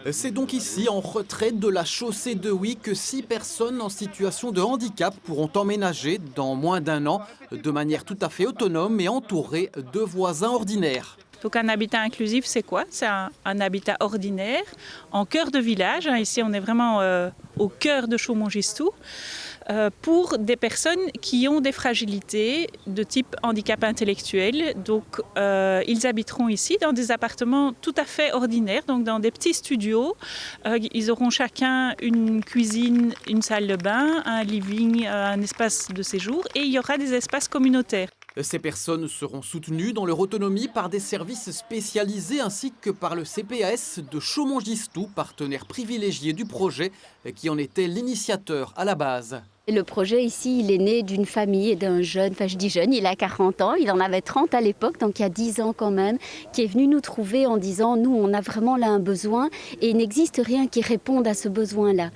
C'est donc ici, en retrait de la chaussée de Huy, que 6 personnes en situation de handicap pourront emménager dans moins d'1 an, de manière tout à fait autonome et entourées de voisins ordinaires. Donc un habitat inclusif, c'est quoi? C'est un habitat ordinaire, en cœur de village. Ici, on est vraiment au cœur de Chaumont-Gistoux, pour des personnes qui ont des fragilités de type handicap intellectuel. Donc ils habiteront ici dans des appartements tout à fait ordinaires, donc dans des petits studios. Ils auront chacun une cuisine, une salle de bain, un living, un espace de séjour, et il y aura des espaces communautaires. Ces personnes seront soutenues dans leur autonomie par des services spécialisés ainsi que par le CPAS de Chaumont-Gistoux, partenaire privilégié du projet, qui en était l'initiateur à la base. Et le projet ici, il est né d'une famille et d'un jeune, enfin je dis jeune, il a 40 ans, il en avait 30 à l'époque, donc il y a 10 ans quand même, qui est venu nous trouver en disant, nous on a vraiment là un besoin et il n'existe rien qui réponde à ce besoin-là.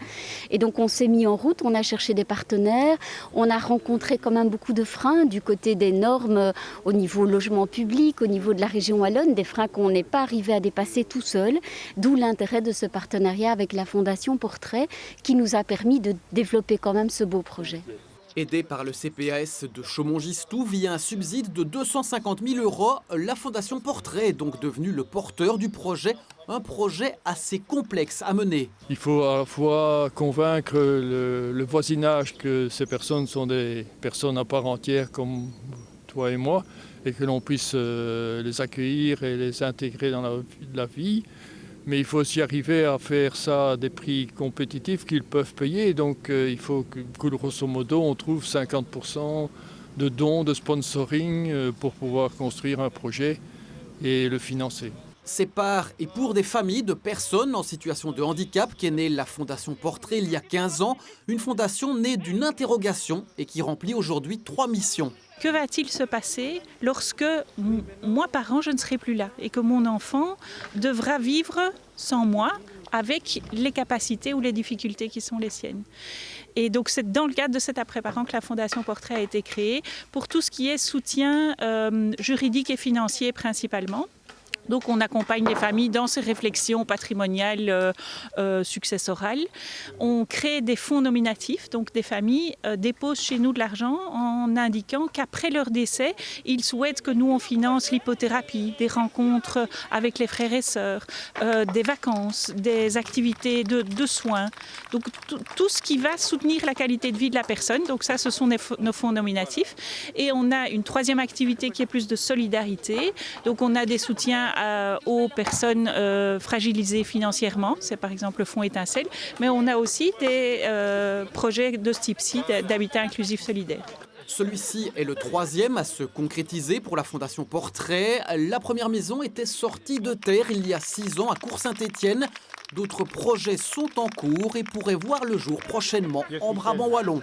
Et donc on s'est mis en route, on a cherché des partenaires, on a rencontré quand même beaucoup de freins du côté des normes au niveau logement public, au niveau de la région wallonne, des freins qu'on n'est pas arrivé à dépasser tout seul, d'où l'intérêt de ce partenariat avec la Fondation Portrait qui nous a permis de développer quand même ce beau projet. Aidée par le CPAS de Chaumont-Gistoux via un subside de 250 000 €, la Fondation Portrait est donc devenue le porteur du projet, un projet assez complexe à mener. Il faut à la fois convaincre le voisinage que ces personnes sont des personnes à part entière comme toi et moi et que l'on puisse les accueillir et les intégrer dans la vie. Mais il faut aussi arriver à faire ça à des prix compétitifs qu'ils peuvent payer. Donc il faut que grosso modo on trouve 50% de dons, de sponsoring pour pouvoir construire un projet et le financer. C'est par et pour des familles de personnes en situation de handicap qu'est née la Fondation Portrait il y a 15 ans. Une fondation née d'une interrogation et qui remplit aujourd'hui 3 missions. Que va-t-il se passer lorsque moi, parent, je ne serai plus là et que mon enfant devra vivre sans moi avec les capacités ou les difficultés qui sont les siennes? Et donc c'est dans le cadre de cet après-parent que la Fondation Portrait a été créée pour tout ce qui est soutien juridique et financier principalement. Donc on accompagne les familles dans ces réflexions patrimoniales successorales. On crée des fonds nominatifs, donc des familles déposent chez nous de l'argent en indiquant qu'après leur décès, ils souhaitent que nous on finance l'hypothérapie, des rencontres avec les frères et sœurs, des vacances, des activités de soins. Donc tout ce qui va soutenir la qualité de vie de la personne. Donc ça, ce sont nos fonds nominatifs. Et on a une troisième activité qui est plus de solidarité. Donc on a des soutiens aux personnes fragilisées financièrement, c'est par exemple le fonds Étincelle, mais on a aussi des projets de ce type-ci, d'habitat inclusif solidaire. Celui-ci est le 3e à se concrétiser pour la Fondation Portrait. La première maison était sortie de terre il y a 6 ans à Cour-Saint-Étienne. D'autres projets sont en cours et pourraient voir le jour prochainement en Brabant wallon.